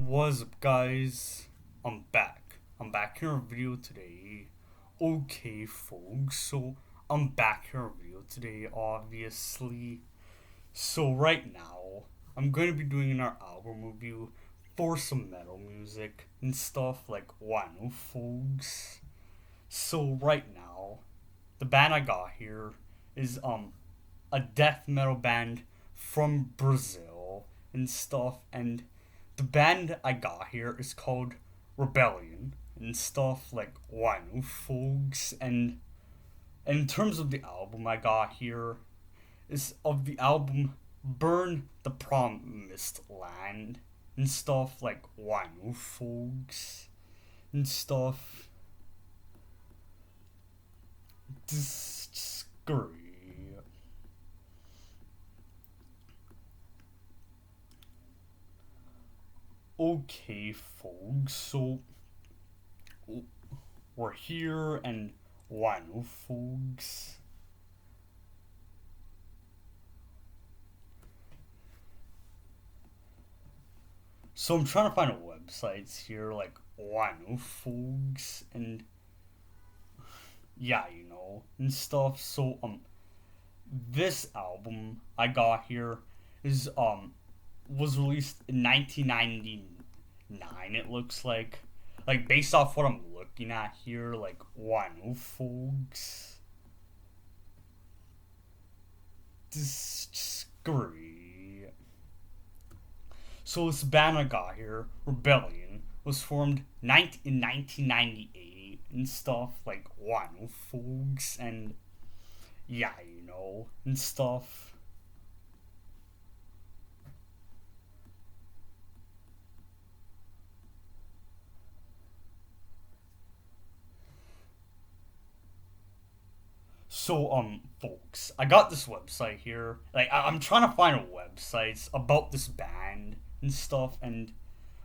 What's up, guys? I'm back. I'm back here in a video today. Okay, folks. So I'm back here in a video today, obviously. So right now, I'm going to be doing our album review for some metal music and stuff like wano, folks. So right now, the band I got here is a death metal band from Brazil and stuff, and the band I got here is called Rebellion and stuff like wano, folks. And in terms of the album I got here is of the album Burn the Promised Land and stuff like wano, folks, and stuff. Scurry. Okay, folks, so we're here and wano, folks. So I'm trying to find websites here like wano, folks, and yeah, and stuff. So this album I got here is was released in 1999. It looks like based off what I'm looking at here, like wano, folks. Discovery. So this band I got here, Rebellion, was formed in 1998 and stuff like wano, folks, and yeah, and stuff. So, folks, I got this website here. Like, I'm trying to find websites about this band and stuff, and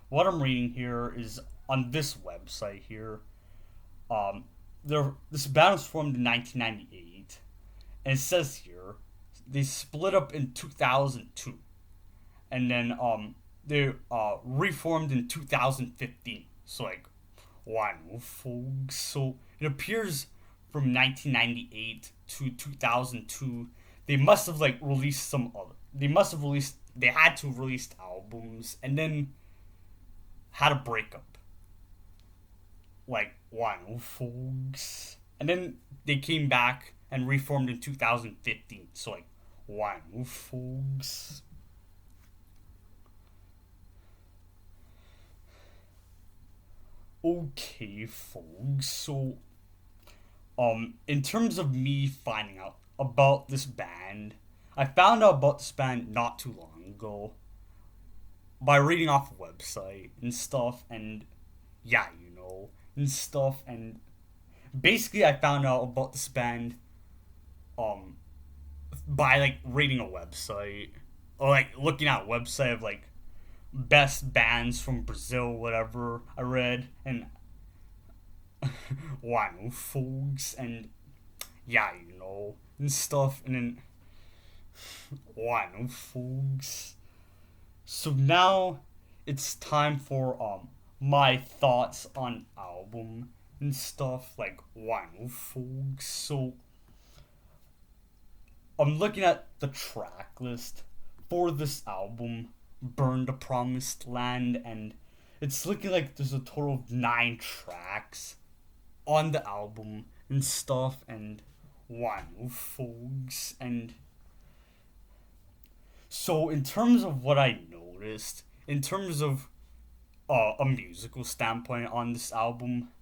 what I'm reading here is on this website here. This band was formed in 1998, and it says here they split up in 2002, and then they reformed in 2015. So like, wow, folks. So it appears from 1998 to 2002, they must have like released some other. They must have released. They had to release albums and then had a breakup. Like wow, folks. And then they came back and reformed in 2015. So like wow, folks. Okay, folks. So in terms of me finding out about this band, I found out about this band not too long ago by reading off a website and stuff, and yeah, and stuff, and basically I found out about this band um by like reading a website or like looking at a website of like best bands from Brazil, whatever I read, and wano, folks, and yeah, and stuff, and then wano, folks. So now it's time for my thoughts on album and stuff like wano, folks. So I'm looking at the track list for this album, Burn the Promised Land, and it's looking like there's a total of 9 tracks on the album and stuff, and wano, folks. And so in terms of what I noticed, in terms of a musical standpoint on this album,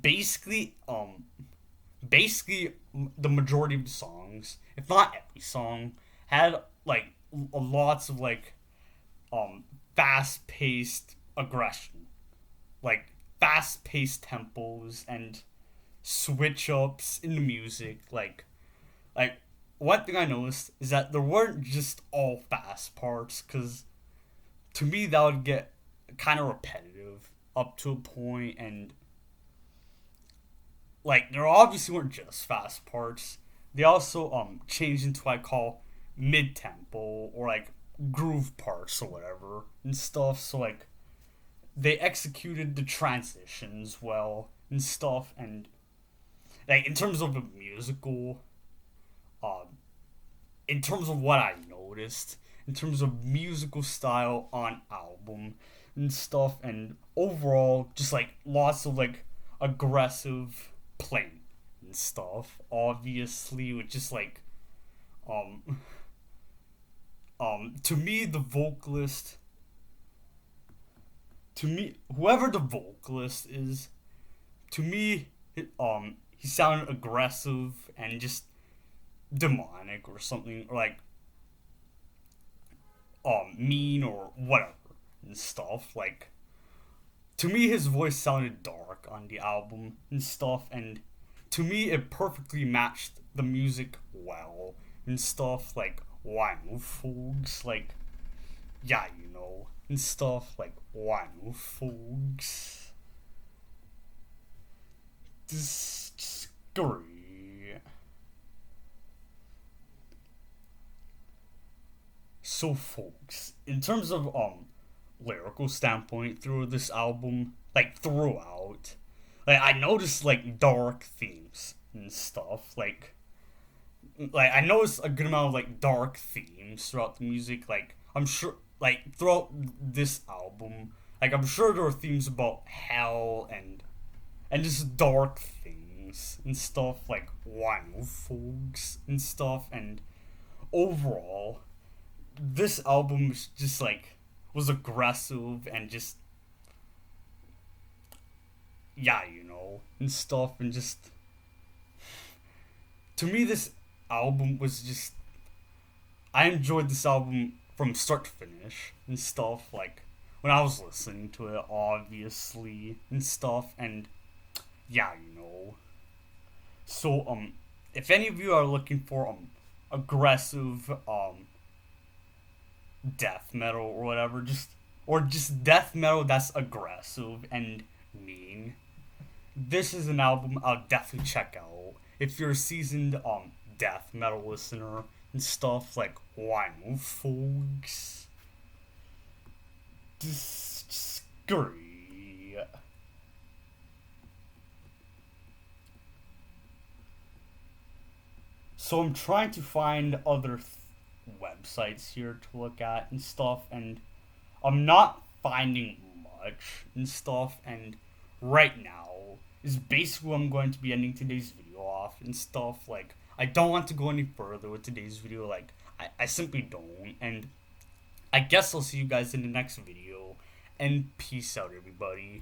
basically the majority of the songs, if not every song, had like lots of like fast paced aggression, like fast paced tempos and switch ups in the music. Like one thing I noticed is that there weren't just all fast parts, because to me that would get kind of repetitive up to a point, and like there obviously weren't just fast parts. They also changed into what I call mid tempo or like groove parts or whatever and stuff. So like they executed the transitions well and stuff, and like in terms of a musical, um, in terms of what I noticed, in terms of musical style on album and stuff, and overall, just like lots of like aggressive playing and stuff. Obviously, with just like um to me the vocalist, to me whoever the vocalist is, to me he sounded aggressive and just demonic or something, or like mean or whatever and stuff. Like to me his voice sounded dark on the album and stuff, and to me it perfectly matched the music well and stuff. Like wine folks, like yeah, and stuff like wine folks. This great. So folks, in terms of lyrical standpoint through this album, like throughout, like I noticed like dark themes and stuff. Like I noticed a good amount of like dark themes throughout the music. Like I'm sure like throughout this album, like I'm sure there are themes about hell and just dark things and stuff, like wine folks and stuff. And overall, this album was just like was aggressive and just yeah, and stuff, and just to me this album was just I enjoyed this album from start to finish and stuff, like when I was listening to it obviously and stuff. And yeah, so if any of you are looking for aggressive death metal or whatever, just death metal that's aggressive and mean, this is an album I'll definitely check out. If you're a seasoned death metal listener and stuff, like wine folks. Disagree. So I'm trying to find other websites here to look at and stuff, and I'm not finding much and stuff. And right now is basically what I'm going to be ending today's video off and stuff. Like I don't want to go any further with today's video. Like I simply don't. And I guess I'll see you guys in the next video. And peace out, everybody.